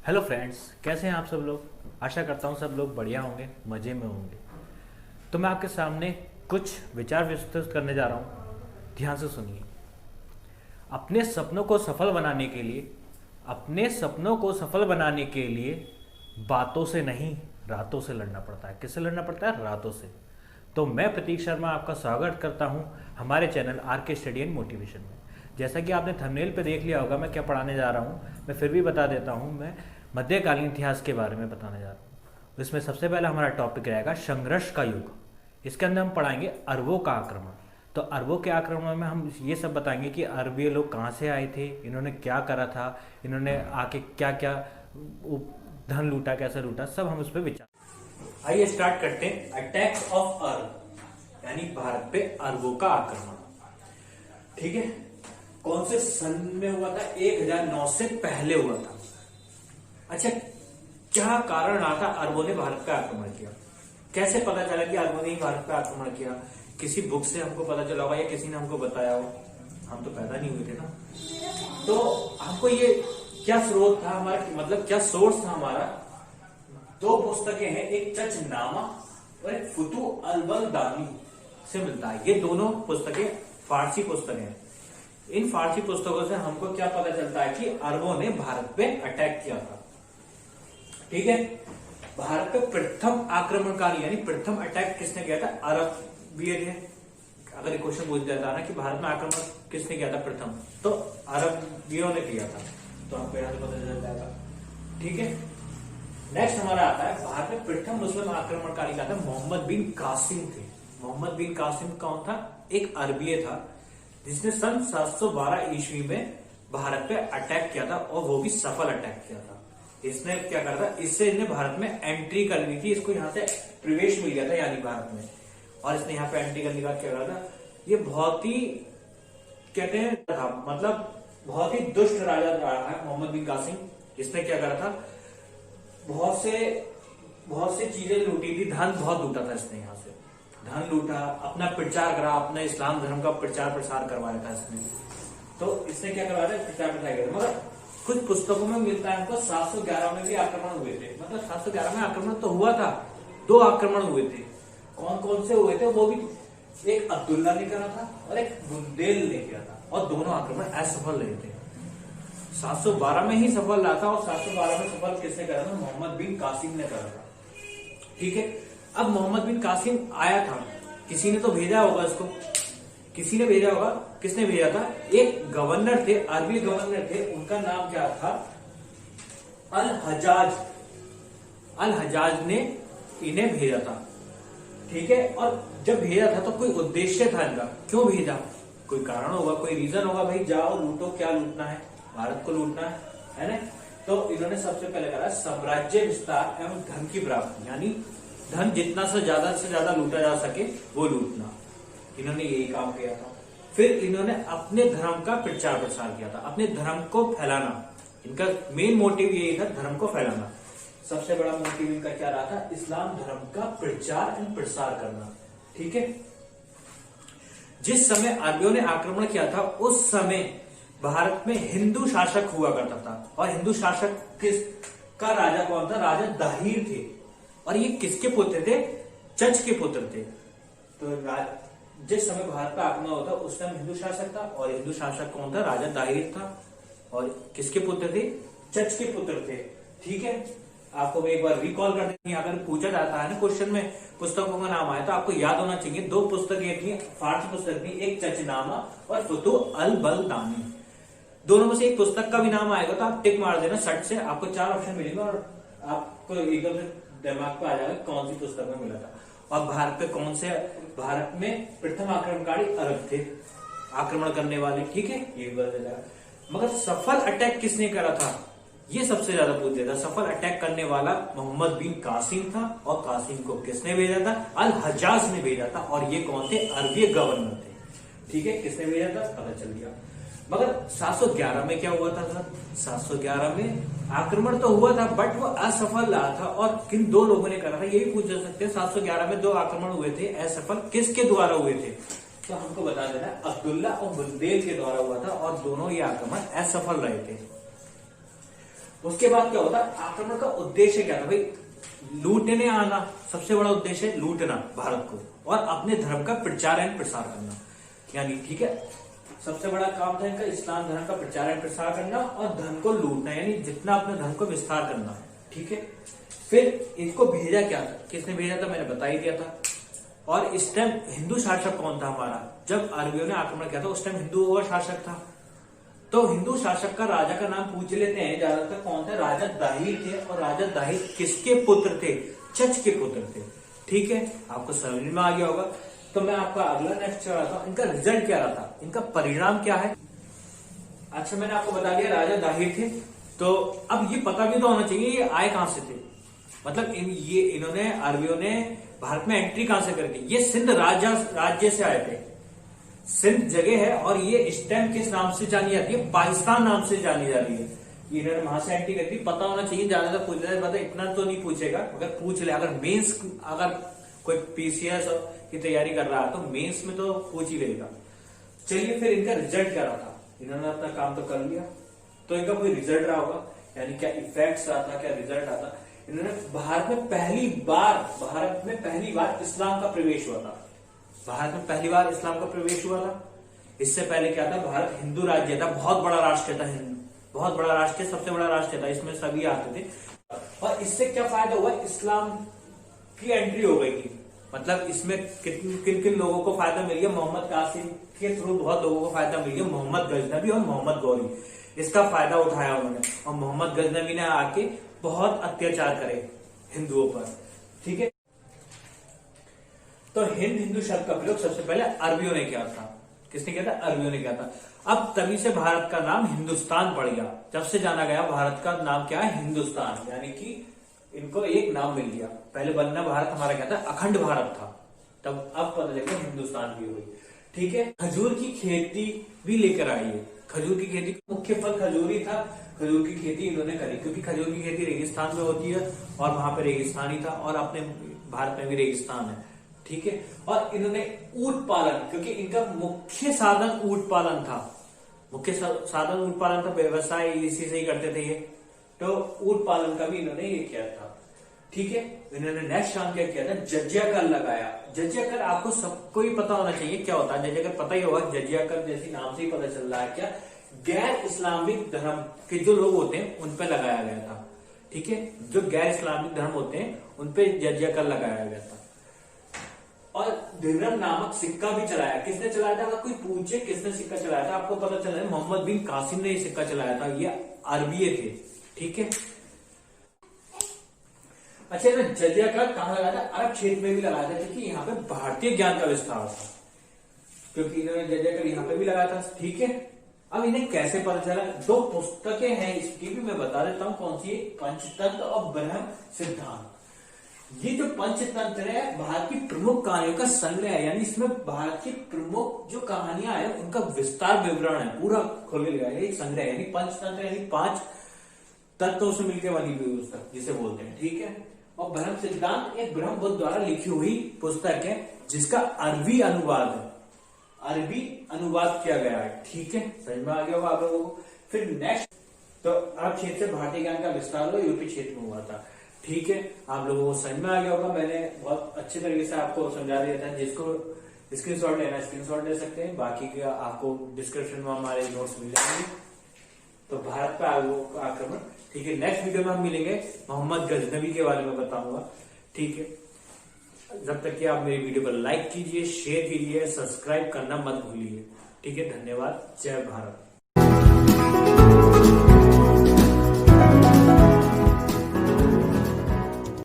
Hello friends, कैसे हैं आप सब लोग। आशा करता हूँ सब लोग बढ़िया होंगे, मज़े में होंगे। तो मैं आपके सामने कुछ विचार विस्तृत करने जा रहा हूँ। ध्यान से सुनिए। अपने सपनों को सफल बनाने के लिए अपने सपनों को सफल बनाने के लिए बातों से नहीं, रातों से लड़ना पड़ता है। किससे लड़ना पड़ता है? रातों से। तो मैं प्रतीक शर्मा आपका स्वागत करता हूं हमारे चैनल आर के स्टडी एंड मोटिवेशन में। जैसा कि आपने थंबनेल पे देख लिया होगा मैं क्या पढ़ाने जा रहा हूं, मैं फिर भी बता देता हूं। मैं मध्यकालीन इतिहास के बारे में बताने जा रहा हूं। इसमें सबसे पहला हमारा टॉपिक रहेगा संघर्ष का युग। इसके अंदर हम पढ़ाएंगे अरबों का आक्रमण। तो अरबों के आक्रमण में हम ये सब बताएंगे कि अरबी लोग कहाँ से आए थे, इन्होंने क्या करा था, इन्होंने आके क्या क्या धन लूटा, कैसे लूटा, सब हम उस पर विचार। आइए स्टार्ट करते हैं। अटैक्स ऑफ अरब, यानी भारत पे अरबों का आक्रमण। ठीक है, कौन से सन में हुआ था? 1009 से पहले हुआ था। अच्छा, क्या कारण रहा था अरबों ने भारत पे आक्रमण किया? कैसे पता चला कि अरबों ने ही भारत पे आक्रमण किया? किसी बुक से हमको पता चला होगा या किसी ने हमको बताया हो? हम तो पैदा नहीं हुए थे ना। तो हमको ये क्या स्रोत था हमारा, मतलब क्या सोर्स था हमारा? दो पुस्तकें हैं, एक चचनामा और एक फुतू अल-बगदादी से मिलता है। ये दोनों पुस्तकें फारसी पुस्तकें हैं। इन फारसी पुस्तकों से हमको क्या पता चलता है कि अरबों ने भारत पे अटैक किया था। ठीक है, भारत पे प्रथम आक्रमणकारी यानी प्रथम अटैक किसने किया था? अरबियों ने। अगर क्वेश्चन पूछ जाता है ना कि भारत में आक्रमण किसने किया था प्रथम, तो अरबियों ने किया था। तो आपको यहां से पता चल जाएगा। ठीक है, नेक्स्ट हमारा आता है भारत में प्रथम मुस्लिम आक्रमणकारी का था मोहम्मद बिन कासिम थे। मोहम्मद बिन कासिम कौन था? एक अरबीय था जिसने सन 712 ईस्वी में भारत पे अटैक किया था और वो भी सफल अटैक किया था। इसने क्या करा था? इससे इसने भारत में एंट्री कर ली थी। इसको यहाँ से प्रवेश मिल गया था यानी भारत में, और इसने यहाँ पे एंट्री करने का क्या करा था? ये बहुत ही कहते हैं था, मतलब बहुत ही दुष्ट राजा रहा है मोहम्मद बिन कासिम। इसने क्या करा था? बहुत से चीजें लूटी थी, धन बहुत लूटा था इसने। यहाँ से धन लूटा, अपना प्रचार करा, अपना इस्लाम धर्म का प्रचार प्रसार करवाया था इसने। तो इसने क्या करवाया था? प्रचार प्रसार किया। मगर कुछ पुस्तकों में मिलता है हमको 711 में भी आक्रमण हुए थे। मतलब 711 में आक्रमण तो हुआ था, 2 आक्रमण हुए थे। कौन कौन से हुए थे? वो भी एक अब्दुल्ला ने करा था और एक बुंदेल ने किया था, और दोनों आक्रमण असफल रहे थे। 712 में ही सफल रहा था, और 712 में सफल किसने करा था? मोहम्मद बिन कासिम ने करा था। ठीक है, अब मोहम्मद बिन कासिम आया था, किसी ने तो भेजा होगा इसको, किसी ने भेजा होगा। किसने भेजा था? एक गवर्नर थे, अरबी गवर्नर थे, उनका नाम क्या था? अल हजाज। अल हजाज ने इन्हें भेजा था। ठीक है, और जब भेजा था तो कोई उद्देश्य था इनका। क्यों भेजा? कोई कारण होगा, कोई रीजन होगा। भाई जाओ लूटो, क्या लूटना है? भारत को लूटना है ना। तो इन्होंने सबसे पहले करा साम्राज्य विस्तार एवं धन की प्राप्ति, यानी धन जितना से ज्यादा लूटा जा सके वो लूटना। इन्होंने यही काम किया था। फिर इन्होंने अपने धर्म का प्रचार प्रसार किया था, अपने धर्म को फैलाना। इनका मेन मोटिव यही था, धर्म को फैलाना। सबसे बड़ा मोटिव इनका क्या रहा था? इस्लाम धर्म का प्रचार एवं प्रसार करना। ठीक है, जिस समय अरबियों ने आक्रमण किया था उस समय भारत में हिंदू शासक हुआ करता था, और हिंदू शासक किसका राजा कौन था? राजा दाहिर थे। और ये किसके पुत्र थे? चच के पुत्र थे। तो जिस समय भारत पर आक्रमण होता उस समय हिंदू शासक था, और हिंदू शासक कौन था? राजा दाहिर था। और किसके पुत्र थे? चच के पुत्र थे। ठीक है, आपको मैं एक बार रिकॉल कर देंगे। अगर पूछा जाता है ना क्वेश्चन में पुस्तकों का नाम आया तो आपको याद होना चाहिए। 2 पुस्तकें थी, फारसी पुस्तक थी, एक चचनामा और फुतू अल-बगदादी। दोनों में से एक पुस्तक का भी नाम आएगा तो आप टिक मार देना सट से। आपको 4 ऑप्शन मिलेंगे और आपको एकदम से दिमाग पे आ जाएगा कौन सी पुस्तक में मिला था। और भारत पे कौन से, भारत में प्रथम आक्रमणकारी अरब थे, आक्रमण करने वाले। ठीक है, ये भी बता जाएगा। मगर सफल अटैक किसने करा था? ये सबसे ज्यादा पूछ दिया था। सफल अटैक करने वाला मोहम्मद बिन कासिम था, और कासिम को किसने भेजा था? अल हजाज ने भेजा था। और ये कौन थे? अरबी गवर्नर थे। ठीक है, किसने भेजा था? पता चल गया। मगर 711 में क्या हुआ था सर? 711 में आक्रमण तो हुआ था बट वो असफल रहा था। और किन 2 लोगों ने करा था ये भी पूछ सकते हैं। 711 में 2 आक्रमण हुए थे असफल, किसके द्वारा हुए थे? तो हमको बता देना अब्दुल्ला और बुंदेल के द्वारा हुआ था, और दोनों ये आक्रमण असफल रहे थे। उसके बाद क्या होता, आक्रमण का उद्देश्य क्या था भाई, लूटने आना, सबसे बड़ा उद्देश्य है लूटना भारत को, और अपने धर्म का प्रचार एवं प्रसार करना, यानी ठीक है, सबसे बड़ा काम था इनका इस्लाम धर्म का प्रचार एवं प्रसार करना और धर्म को लूटना, यानी जितना अपने धर्म को विस्तार करना, ठीक है। फिर इनको भेजा क्या था, किसने भेजा था, मैंने बता ही दिया था। और इस टाइम हिंदू शासक कौन था हमारा, जब अरबियों ने आक्रमण किया था उस टाइम हिंदू और शासक था। तो हिंदू शासक का राजा का नाम पूछ लेते हैं ज्यादातर, कौन थे, राजा दाहिर थे। और राजा दाहिर किसके पुत्र थे, चच के पुत्र थे, ठीक है, आपको समझ में आ गया होगा। तो मैं आपका अगला नेक्स्ट चलाता हूं, इनका रिजल्ट क्या रहा था, इनका परिणाम क्या है। अच्छा, मैंने आपको बता दिया राजा दाहिर थे, तो अब ये पता भी तो होना चाहिए ये आए कहां से थे, मतलब इन्होंने अरबियों ने भारत में एंट्री कहां से कर दी। ये सिंध राज्य से आए थे, सिंध जगह है, और ये इस टाइम किस नाम से जानी जाती है, पाकिस्तान नाम से जानी जाती है। इन्होंने वहां से एंट्री कर दी, पता होना चाहिए, ज्यादातर पूछ रहे, मतलब इतना तो नहीं पूछेगा, अगर पूछ ले, अगर मेंस, अगर कोई पीसीएस की तैयारी कर रहा है तो मेंस में तो पूछ ही लेगा। चलिए, फिर इनका रिजल्ट क्या रहा था, इन्होंने अपना काम तो कर लिया, तो इनका कोई रिजल्ट रहा होगा, यानी क्या इफेक्ट्स रहा था, क्या रिजल्ट रहा था। इन्होंने भारत में पहली बार इस्लाम का प्रवेश हुआ था, भारत में पहली बार इस्लाम का प्रवेश हुआ था। इससे पहले क्या था, भारत हिंदू राज्य था, बहुत बड़ा राष्ट्र था, बहुत बड़ा राष्ट्र, सबसे बड़ा राष्ट्र था, इसमें सभी आते थे। और इससे क्या फायदा हुआ, इस्लाम की एंट्री हो गई थी, मतलब इसमें किन किन लोगों को फायदा मिल गया, मोहम्मद कासिम के थ्रू बहुत लोगों को फायदा मिल गया, मोहम्मद गजनबी और मोहम्मद गौरी, इसका फायदा उठाया उन्होंने। और मोहम्मद गजनबी ने आके बहुत अत्याचार करे हिंदुओं पर, ठीक है। तो हिंदू शब्द का प्रयोग सबसे पहले अरबियों ने किया था, किसने किया था, अरबियों ने किया था। अब तभी से भारत का नाम हिंदुस्तान पड़ गया, जब से जाना गया भारत का नाम क्या है, हिंदुस्तान, यानी कि इनको एक नाम मिल गया। पहले बनना भारत हमारा क्या था, अखंड भारत था, तब अब पता लगा हिंदुस्तान भी हुई, ठीक है। खजूर की खेती भी लेकर आई है, खजूर की खेती, मुख्य फल खजूर ही था, खजूर की खेती इन्होंने करी, क्योंकि खजूर की खेती रेगिस्तान में होती है, और वहां पे रेगिस्तान ही था, और अपने भारत में भी रेगिस्तान है, ठीक है। और इन्होंने ऊंट पालन, क्योंकि इनका मुख्य साधन ऊंट पालन था, मुख्य साधन ऊंट पालन था, व्यवसाय इसी से ही करते थे ये, तो ऊंट पालन का भी इन्होंने ये किया था, ठीक है। इन्होंने नेक्स्ट काम क्या किया था, जजिया कर लगाया। जजिया कर आपको सबको ही पता होना चाहिए क्या होता है, जजिया कर पता ही होगा, जजिया कर जैसे नाम से ही पता चल रहा है, क्या गैर इस्लामिक धर्म के जो लोग होते हैं उन पे लगाया गया था, ठीक है, जो गैर इस्लामिक धर्म होते हैं उन पे जजिया कर लगाया गया था। और दिरहम नामक सिक्का भी चलाया, किसने चलाया था, अगर कोई पूछे किसने सिक्का चलाया था, आपको पता चला है मोहम्मद बिन कासिम ने ये सिक्का चलाया था, ये अरबी थे, ठीक है। अच्छा, जजिया कर कहां लगाया था, अरब क्षेत्र में भी लगाया था, क्योंकि यहाँ पे भारतीय ज्ञान का विस्तार था, क्योंकि इन्होंने जजिया कर यहाँ पे भी लगाया था, ठीक है। अब इन्हें कैसे पता चला, दो पुस्तकें हैं इसकी भी मैं बता देता हूं, कौन सी, पंचतंत्र और ब्रह्म सिद्धांत। ये जो पंचतंत्र है भारत की प्रमुख कहानियों का संग्रह है, यानी इसमें भारत की प्रमुख जो कहानियां हैं उनका विस्तार विवरण है, पूरा खोल गया है, एक संग्रह, यानी पंचतंत्र, यानी 5 तत्वों से मिलकर बनी हुई पुस्तक जिसे बोलते हैं, ठीक है। और ब्रह्म सिद्धांत एक ब्रह्म बुद्ध द्वारा लिखी हुई पुस्तक है, जिसका अरबी अनुवाद है, अरबी अनुवाद किया गया है, ठीक है, समझ में आ गया होगा आप लोगों को। फिर नेक्स्ट, तो अरब क्षेत्र से भारतीय ज्ञान का विस्तार हुआ, यूपी क्षेत्र में हुआ था, ठीक है, आप लोगों को समझ में आ गया होगा। मैंने बहुत अच्छे तरीके से आपको समझा दिया था, जिसको स्क्रीनशॉट लेना स्क्रीनशॉट ले सकते हैं, बाकी का आपको डिस्क्रिप्शन में हमारे नोट्स मिल जाएंगे। तो भारत का आक्रमण, ठीक है, नेक्स्ट वीडियो में हम मिलेंगे, मोहम्मद गजनबी के बारे में बताऊंगा, ठीक है। जब तक कि आप मेरी वीडियो को लाइक कीजिए, शेयर कीजिए, सब्सक्राइब करना मत भूलिए, ठीक है। धन्यवाद, जय भारत।